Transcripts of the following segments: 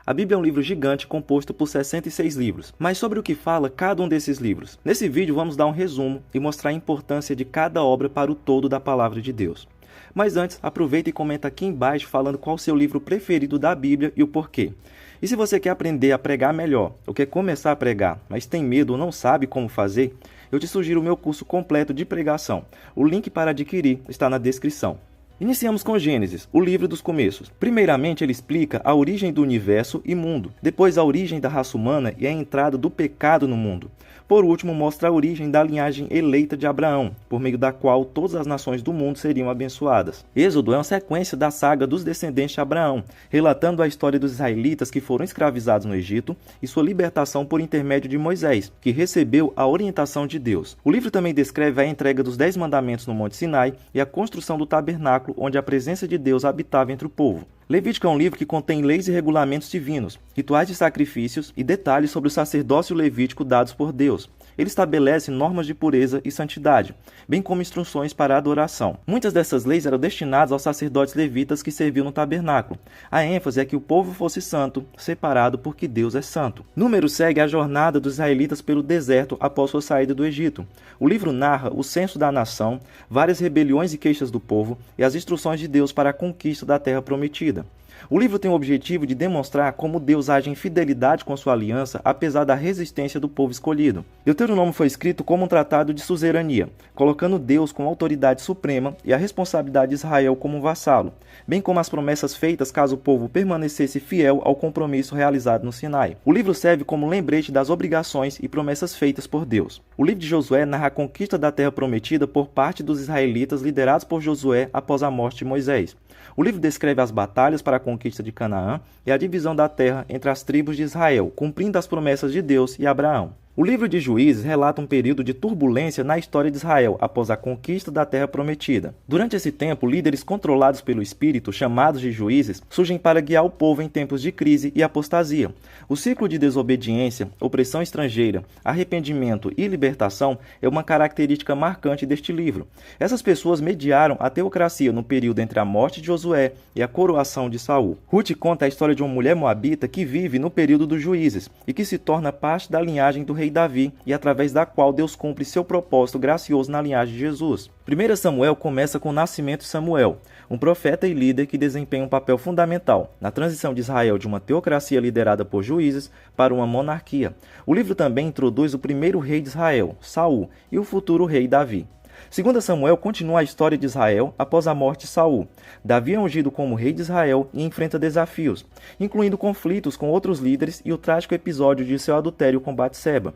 A Bíblia é um livro gigante composto por 66 livros, mas sobre o que fala cada um desses livros? Nesse vídeo vamos dar um resumo e mostrar a importância de cada obra para o todo da Palavra de Deus. Mas antes, aproveita e comenta aqui embaixo falando qual o seu livro preferido da Bíblia e o porquê. E se você quer aprender a pregar melhor, ou quer começar a pregar, mas tem medo ou não sabe como fazer, eu te sugiro o meu curso completo de pregação. O link para adquirir está na descrição. Iniciamos com Gênesis, o livro dos começos. Primeiramente, ele explica a origem do universo e mundo, depois a origem da raça humana e a entrada do pecado no mundo. Por último, mostra a origem da linhagem eleita de Abraão, por meio da qual todas as nações do mundo seriam abençoadas. Êxodo é uma sequência da saga dos descendentes de Abraão, relatando a história dos israelitas que foram escravizados no Egito e sua libertação por intermédio de Moisés, que recebeu a orientação de Deus. O livro também descreve a entrega dos 10 mandamentos no Monte Sinai e a construção do tabernáculo, onde a presença de Deus habitava entre o povo. Levítico é um livro que contém leis e regulamentos divinos, rituais de sacrifícios e detalhes sobre o sacerdócio levítico dados por Deus. Ele estabelece normas de pureza e santidade, bem como instruções para a adoração. Muitas dessas leis eram destinadas aos sacerdotes levitas que serviam no tabernáculo. A ênfase é que o povo fosse santo, separado porque Deus é santo. Números segue a jornada dos israelitas pelo deserto após sua saída do Egito. O livro narra o censo da nação, várias rebeliões e queixas do povo e as instruções de Deus para a conquista da terra prometida. O livro tem o objetivo de demonstrar como Deus age em fidelidade com sua aliança, apesar da resistência do povo escolhido. Deuteronômio foi escrito como um tratado de suzerania, colocando Deus como autoridade suprema e a responsabilidade de Israel como um vassalo, bem como as promessas feitas caso o povo permanecesse fiel ao compromisso realizado no Sinai. O livro serve como lembrete das obrigações e promessas feitas por Deus. O livro de Josué narra a conquista da terra prometida por parte dos israelitas liderados por Josué após a morte de Moisés. O livro descreve as batalhas para a conquista de Canaã e a divisão da terra entre as tribos de Israel, cumprindo as promessas de Deus e Abraão. O livro de Juízes relata um período de turbulência na história de Israel após a conquista da terra prometida. Durante esse tempo, líderes controlados pelo Espírito, chamados de juízes, surgem para guiar o povo em tempos de crise e apostasia. O ciclo de desobediência, opressão estrangeira, arrependimento e libertação é uma característica marcante deste livro. Essas pessoas mediaram a teocracia no período entre a morte de Josué e a coroação de Saul. Ruth conta a história de uma mulher moabita que vive no período dos juízes e que se torna parte da linhagem do rei Davi e através da qual Deus cumpre seu propósito gracioso na linhagem de Jesus. 1 Samuel começa com o nascimento de Samuel, um profeta e líder que desempenha um papel fundamental na transição de Israel de uma teocracia liderada por juízes para uma monarquia. O livro também introduz o primeiro rei de Israel, Saul, e o futuro rei Davi. 2 Samuel continua a história de Israel após a morte de Saul. Davi é ungido como rei de Israel e enfrenta desafios, incluindo conflitos com outros líderes e o trágico episódio de seu adultério com Batseba.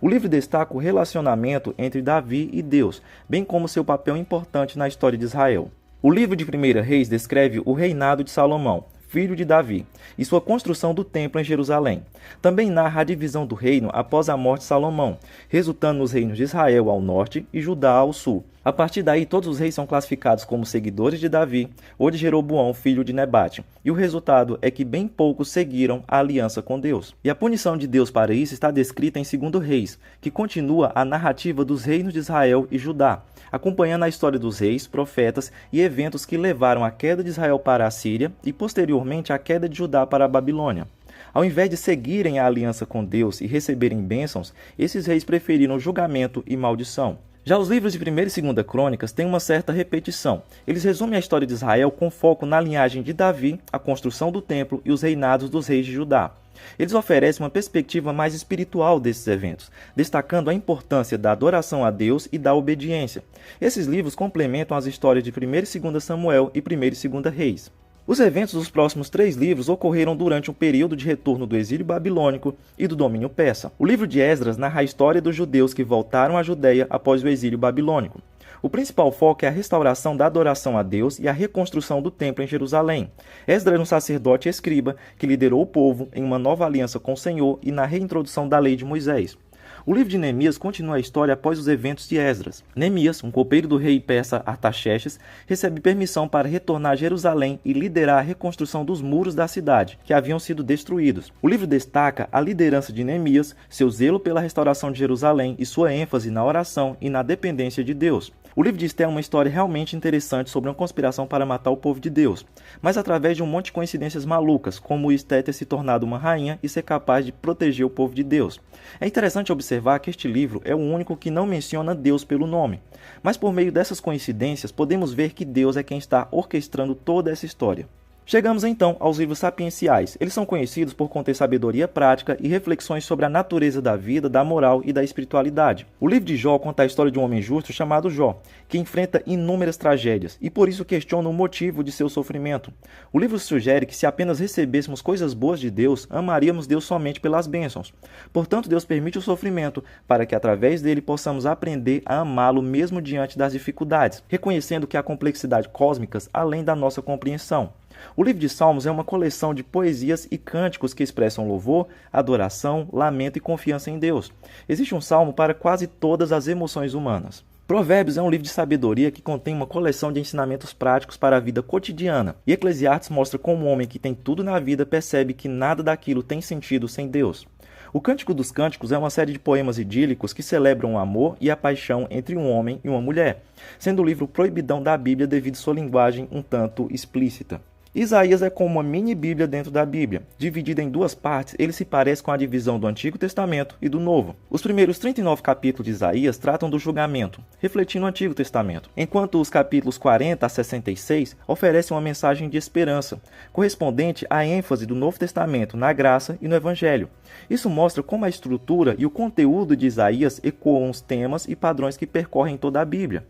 O livro destaca o relacionamento entre Davi e Deus, bem como seu papel importante na história de Israel. O livro de 1 Reis descreve o reinado de Salomão, filho de Davi, e sua construção do templo em Jerusalém. Também narra a divisão do reino após a morte de Salomão, resultando nos reinos de Israel ao norte e Judá ao sul. A partir daí, todos os reis são classificados como seguidores de Davi ou de Jeroboão, filho de Nebate, e o resultado é que bem poucos seguiram a aliança com Deus. E a punição de Deus para isso está descrita em 2 Reis, que continua a narrativa dos reinos de Israel e Judá, acompanhando a história dos reis, profetas e eventos que levaram a queda de Israel para a Síria e posteriormente a queda de Judá para a Babilônia. Ao invés de seguirem a aliança com Deus e receberem bênçãos, esses reis preferiram julgamento e maldição. Já os livros de 1 e 2 Crônicas têm uma certa repetição. Eles resumem a história de Israel com foco na linhagem de Davi, a construção do templo e os reinados dos reis de Judá. Eles oferecem uma perspectiva mais espiritual desses eventos, destacando a importância da adoração a Deus e da obediência. Esses livros complementam as histórias de 1 e 2 Samuel e 1 e 2 Reis. Os eventos dos próximos 3 livros ocorreram durante um período de retorno do exílio babilônico e do domínio persa. O livro de Esdras narra a história dos judeus que voltaram à Judeia após o exílio babilônico. O principal foco é a restauração da adoração a Deus e a reconstrução do templo em Jerusalém. Esdras é um sacerdote e escriba que liderou o povo em uma nova aliança com o Senhor e na reintrodução da lei de Moisés. O livro de Neemias continua a história após os eventos de Esdras. Neemias, um copeiro do rei persa Artaxerxes, recebe permissão para retornar a Jerusalém e liderar a reconstrução dos muros da cidade, que haviam sido destruídos. O livro destaca a liderança de Neemias, seu zelo pela restauração de Jerusalém e sua ênfase na oração e na dependência de Deus. O livro de Esté é uma história realmente interessante sobre uma conspiração para matar o povo de Deus, mas através de um monte de coincidências malucas, como Esté ter se tornado uma rainha e ser capaz de proteger o povo de Deus. É interessante observar que este livro é o único que não menciona Deus pelo nome, mas por meio dessas coincidências podemos ver que Deus é quem está orquestrando toda essa história. Chegamos então aos livros sapienciais. Eles são conhecidos por conter sabedoria prática e reflexões sobre a natureza da vida, da moral e da espiritualidade. O livro de Jó conta a história de um homem justo chamado Jó, que enfrenta inúmeras tragédias e por isso questiona o motivo de seu sofrimento. O livro sugere que se apenas recebêssemos coisas boas de Deus, amaríamos Deus somente pelas bênçãos. Portanto, Deus permite o sofrimento para que através dele possamos aprender a amá-lo mesmo diante das dificuldades, reconhecendo que há complexidades cósmicas além da nossa compreensão. O livro de Salmos é uma coleção de poesias e cânticos que expressam louvor, adoração, lamento e confiança em Deus. Existe um salmo para quase todas as emoções humanas. Provérbios é um livro de sabedoria que contém uma coleção de ensinamentos práticos para a vida cotidiana. E Eclesiastes mostra como um homem que tem tudo na vida percebe que nada daquilo tem sentido sem Deus. O Cântico dos Cânticos é uma série de poemas idílicos que celebram o amor e a paixão entre um homem e uma mulher, sendo o livro proibidão da Bíblia devido à sua linguagem um tanto explícita. Isaías é como uma mini-bíblia dentro da Bíblia. Dividida em duas partes, ele se parece com a divisão do Antigo Testamento e do Novo. Os primeiros 39 capítulos de Isaías tratam do julgamento, refletindo o Antigo Testamento, enquanto os capítulos 40 a 66 oferecem uma mensagem de esperança, correspondente à ênfase do Novo Testamento na graça e no Evangelho. Isso mostra como a estrutura e o conteúdo de Isaías ecoam os temas e padrões que percorrem toda a Bíblia.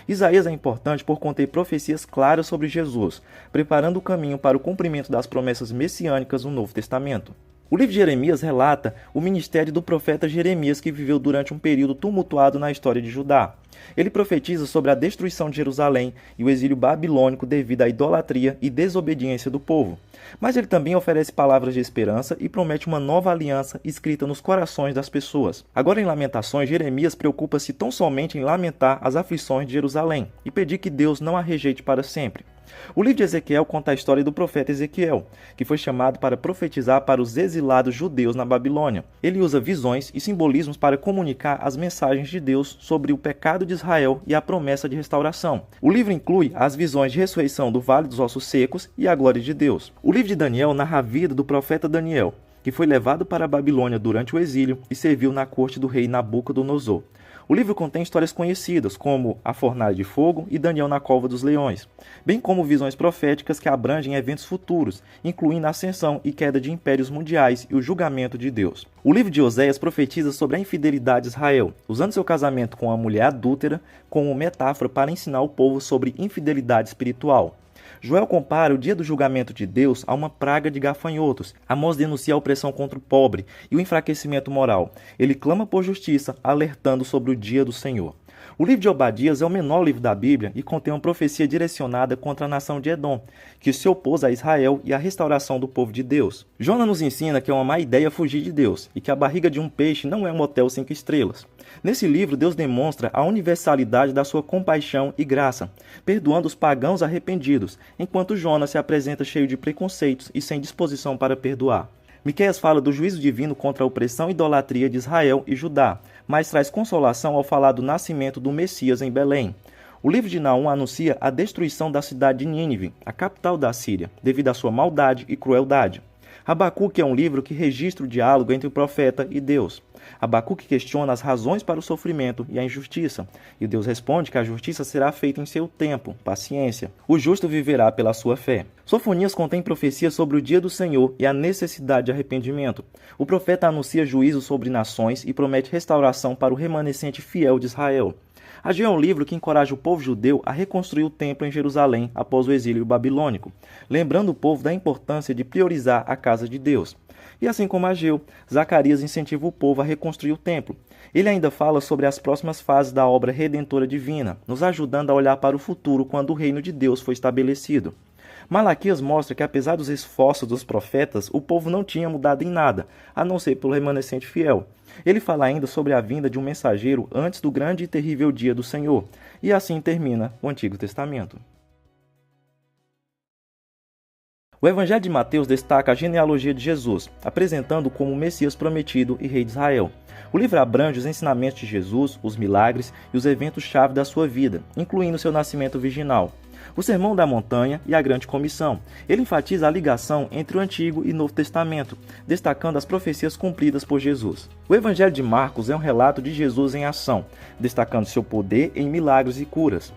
Isaías é importante por conter profecias claras sobre Jesus, preparando o caminho para o cumprimento das promessas messiânicas no Novo Testamento. O livro de Jeremias relata o ministério do profeta Jeremias, que viveu durante um período tumultuado na história de Judá. Ele profetiza sobre a destruição de Jerusalém e o exílio babilônico devido à idolatria e desobediência do povo. Mas ele também oferece palavras de esperança e promete uma nova aliança escrita nos corações das pessoas. Agora em Lamentações, Jeremias preocupa-se tão somente em lamentar as aflições de Jerusalém e pedir que Deus não a rejeite para sempre. O livro de Ezequiel conta a história do profeta Ezequiel, que foi chamado para profetizar para os exilados judeus na Babilônia. Ele usa visões e simbolismos para comunicar as mensagens de Deus sobre o pecado de Israel e a promessa de restauração. O livro inclui as visões de ressurreição do Vale dos Ossos Secos e a glória de Deus. O livro de Daniel narra a vida do profeta Daniel, que foi levado para a Babilônia durante o exílio e serviu na corte do rei Nabucodonosor. O livro contém histórias conhecidas, como A Fornalha de Fogo e Daniel na Cova dos Leões, bem como visões proféticas que abrangem eventos futuros, incluindo a ascensão e queda de impérios mundiais e o julgamento de Deus. O livro de Oséias profetiza sobre a infidelidade de Israel, usando seu casamento com uma mulher adúltera como metáfora para ensinar o povo sobre infidelidade espiritual. Joel compara o dia do julgamento de Deus a uma praga de gafanhotos. Amós denuncia a opressão contra o pobre e o enfraquecimento moral. Ele clama por justiça, alertando sobre o dia do Senhor. O livro de Obadias é o menor livro da Bíblia e contém uma profecia direcionada contra a nação de Edom, que se opôs a Israel e à restauração do povo de Deus. Jonas nos ensina que é uma má ideia fugir de Deus e que a barriga de um peixe não é um hotel 5 estrelas. Nesse livro, Deus demonstra a universalidade da sua compaixão e graça, perdoando os pagãos arrependidos, enquanto Jonas se apresenta cheio de preconceitos e sem disposição para perdoar. Miqueias fala do juízo divino contra a opressão e idolatria de Israel e Judá, mas traz consolação ao falar do nascimento do Messias em Belém. O livro de Naum anuncia a destruição da cidade de Nínive, a capital da Síria, devido à sua maldade e crueldade. Abacuque é um livro que registra o diálogo entre o profeta e Deus. Abacuque questiona as razões para o sofrimento e a injustiça, e Deus responde que a justiça será feita em seu tempo, paciência. O justo viverá pela sua fé. Sofonias contém profecias sobre o dia do Senhor e a necessidade de arrependimento. O profeta anuncia juízo sobre nações e promete restauração para o remanescente fiel de Israel. Ageu é um livro que encoraja o povo judeu a reconstruir o templo em Jerusalém após o exílio babilônico, lembrando o povo da importância de priorizar a casa de Deus. E assim como Ageu, Zacarias incentiva o povo a reconstruir o templo. Ele ainda fala sobre as próximas fases da obra redentora divina, nos ajudando a olhar para o futuro quando o reino de Deus foi estabelecido. Malaquias mostra que, apesar dos esforços dos profetas, o povo não tinha mudado em nada, a não ser pelo remanescente fiel. Ele fala ainda sobre a vinda de um mensageiro antes do grande e terrível dia do Senhor, e assim termina o Antigo Testamento. O Evangelho de Mateus destaca a genealogia de Jesus, apresentando-o como o Messias prometido e rei de Israel. O livro abrange os ensinamentos de Jesus, os milagres e os eventos-chave da sua vida, incluindo seu nascimento virginal. O Sermão da Montanha e a Grande Comissão. Ele enfatiza a ligação entre o Antigo e Novo Testamento, destacando as profecias cumpridas por Jesus. O Evangelho de Marcos é um relato de Jesus em ação, destacando seu poder em milagres e curas.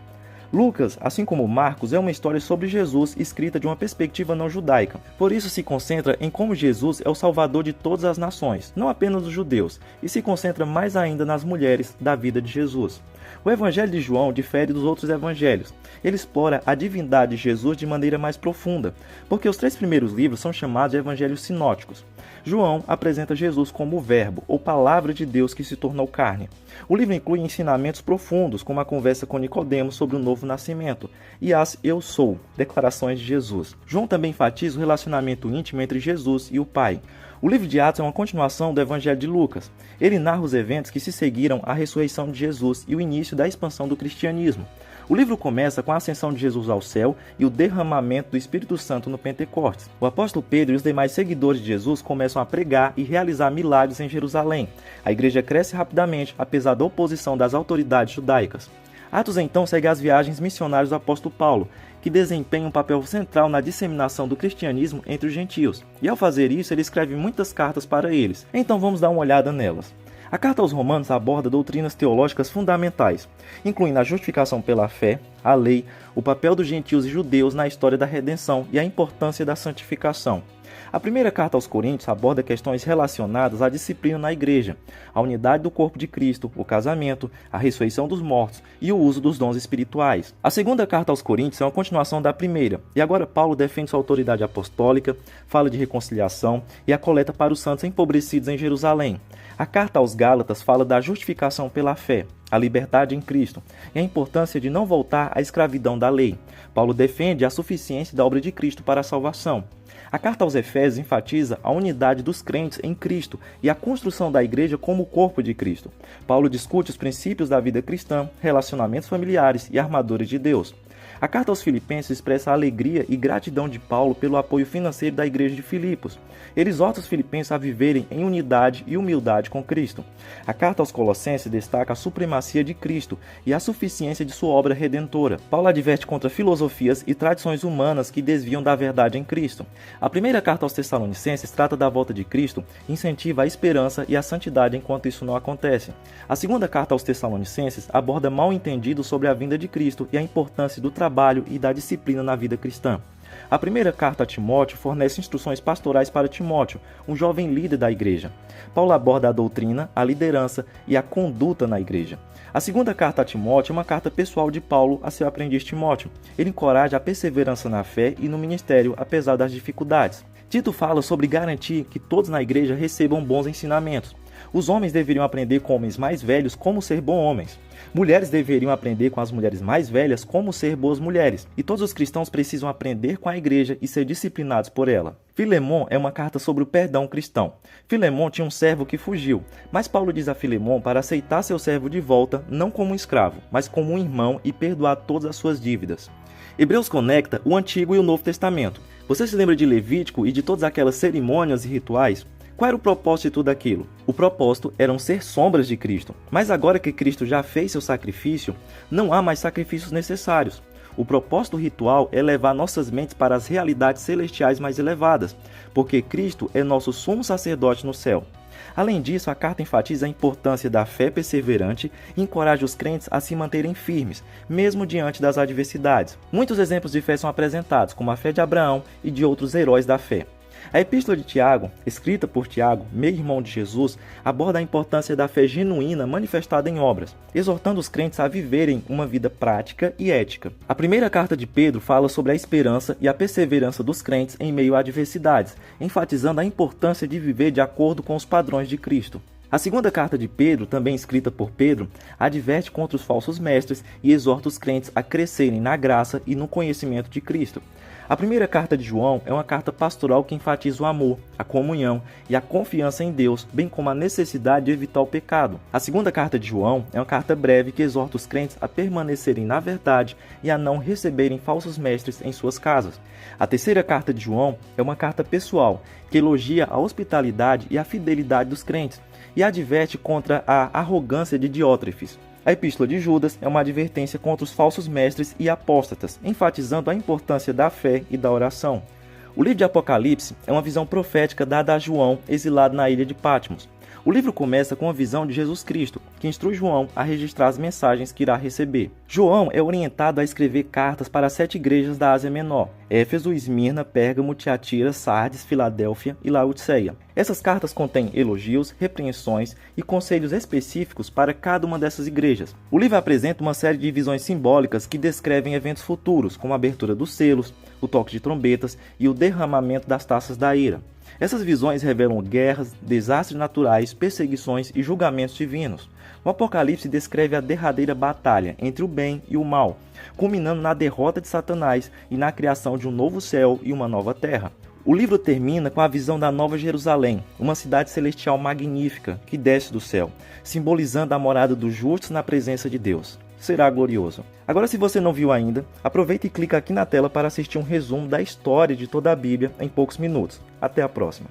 Lucas, assim como Marcos, é uma história sobre Jesus escrita de uma perspectiva não judaica. Por isso se concentra em como Jesus é o salvador de todas as nações, não apenas dos judeus, e se concentra mais ainda nas mulheres da vida de Jesus. O Evangelho de João difere dos outros evangelhos. Ele explora a divindade de Jesus de maneira mais profunda, porque os 3 primeiros livros são chamados de evangelhos sinóticos. João apresenta Jesus como o Verbo, ou Palavra de Deus que se tornou carne. O livro inclui ensinamentos profundos, como a conversa com Nicodemos sobre o novo nascimento, e as Eu Sou, declarações de Jesus. João também enfatiza o relacionamento íntimo entre Jesus e o Pai. O livro de Atos é uma continuação do Evangelho de Lucas. Ele narra os eventos que se seguiram à ressurreição de Jesus e o início da expansão do cristianismo. O livro começa com a ascensão de Jesus ao céu e o derramamento do Espírito Santo no Pentecostes. O apóstolo Pedro e os demais seguidores de Jesus começam a pregar e realizar milagres em Jerusalém. A igreja cresce rapidamente, apesar da oposição das autoridades judaicas. Atos então segue as viagens missionárias do apóstolo Paulo, que desempenha um papel central na disseminação do cristianismo entre os gentios. E ao fazer isso, ele escreve muitas cartas para eles. Então vamos dar uma olhada nelas. A carta aos Romanos aborda doutrinas teológicas fundamentais, incluindo a justificação pela fé, a lei, o papel dos gentios e judeus na história da redenção e a importância da santificação. A primeira carta aos Coríntios aborda questões relacionadas à disciplina na igreja, a unidade do corpo de Cristo, o casamento, a ressurreição dos mortos e o uso dos dons espirituais. A segunda carta aos Coríntios é uma continuação da primeira, e agora Paulo defende sua autoridade apostólica, fala de reconciliação e a coleta para os santos empobrecidos em Jerusalém. A carta aos Gálatas fala da justificação pela fé, a liberdade em Cristo e a importância de não voltar à escravidão da lei. Paulo defende a suficiência da obra de Cristo para a salvação. A carta aos Efésios enfatiza a unidade dos crentes em Cristo e a construção da igreja como o corpo de Cristo. Paulo discute os princípios da vida cristã, relacionamentos familiares e armadura de Deus. A carta aos Filipenses expressa a alegria e gratidão de Paulo pelo apoio financeiro da igreja de Filipos. Ele exorta os filipenses a viverem em unidade e humildade com Cristo. A carta aos Colossenses destaca a supremacia de Cristo e a suficiência de sua obra redentora. Paulo adverte contra filosofias e tradições humanas que desviam da verdade em Cristo. A primeira carta aos Tessalonicenses trata da volta de Cristo e incentiva a esperança e a santidade enquanto isso não acontece. A segunda carta aos Tessalonicenses aborda mal-entendidos sobre a vinda de Cristo e a importância do trabalho e da disciplina na vida cristã. A primeira carta a Timóteo fornece instruções pastorais para Timóteo, um jovem líder da igreja. Paulo aborda a doutrina, a liderança e a conduta na igreja. A segunda carta a Timóteo é uma carta pessoal de Paulo a seu aprendiz Timóteo. Ele encoraja a perseverança na fé e no ministério, apesar das dificuldades. Tito fala sobre garantir que todos na igreja recebam bons ensinamentos. Os homens deveriam aprender com homens mais velhos como ser bons homens. Mulheres deveriam aprender com as mulheres mais velhas como ser boas mulheres. E todos os cristãos precisam aprender com a igreja e ser disciplinados por ela. Filemon é uma carta sobre o perdão cristão. Filemon tinha um servo que fugiu, mas Paulo diz a Filemon para aceitar seu servo de volta, não como um escravo, mas como um irmão e perdoar todas as suas dívidas. Hebreus conecta o Antigo e o Novo Testamento. Você se lembra de Levítico e de todas aquelas cerimônias e rituais? Qual era o propósito de tudo aquilo? O propósito eram ser sombras de Cristo. Mas agora que Cristo já fez seu sacrifício, não há mais sacrifícios necessários. O propósito ritual é levar nossas mentes para as realidades celestiais mais elevadas, porque Cristo é nosso sumo sacerdote no céu. Além disso, a carta enfatiza a importância da fé perseverante e encoraja os crentes a se manterem firmes, mesmo diante das adversidades. Muitos exemplos de fé são apresentados, como a fé de Abraão e de outros heróis da fé. A Epístola de Tiago, escrita por Tiago, meio-irmão de Jesus, aborda a importância da fé genuína manifestada em obras, exortando os crentes a viverem uma vida prática e ética. A primeira carta de Pedro fala sobre a esperança e a perseverança dos crentes em meio a adversidades, enfatizando a importância de viver de acordo com os padrões de Cristo. A segunda carta de Pedro, também escrita por Pedro, adverte contra os falsos mestres e exorta os crentes a crescerem na graça e no conhecimento de Cristo. A primeira carta de João é uma carta pastoral que enfatiza o amor, a comunhão e a confiança em Deus, bem como a necessidade de evitar o pecado. A segunda carta de João é uma carta breve que exorta os crentes a permanecerem na verdade e a não receberem falsos mestres em suas casas. A terceira carta de João é uma carta pessoal que elogia a hospitalidade e a fidelidade dos crentes e adverte contra a arrogância de Diótrefes. A Epístola de Judas é uma advertência contra os falsos mestres e apóstatas, enfatizando a importância da fé e da oração. O livro de Apocalipse é uma visão profética dada a João, exilado na ilha de Patmos. O livro começa com a visão de Jesus Cristo, que instrui João a registrar as mensagens que irá receber. João é orientado a escrever cartas para as 7 igrejas da Ásia Menor: Éfeso, Esmirna, Pérgamo, Tiatira, Sardes, Filadélfia e Laodiceia. Essas cartas contêm elogios, repreensões e conselhos específicos para cada uma dessas igrejas. O livro apresenta uma série de visões simbólicas que descrevem eventos futuros, como a abertura dos selos, o toque de trombetas e o derramamento das taças da ira. Essas visões revelam guerras, desastres naturais, perseguições e julgamentos divinos. O Apocalipse descreve a derradeira batalha entre o bem e o mal, culminando na derrota de Satanás e na criação de um novo céu e uma nova terra. O livro termina com a visão da Nova Jerusalém, uma cidade celestial magnífica que desce do céu, simbolizando a morada dos justos na presença de Deus. Será glorioso. Agora, se você não viu ainda, aproveita e clica aqui na tela para assistir um resumo da história de toda a Bíblia em poucos minutos. Até a próxima.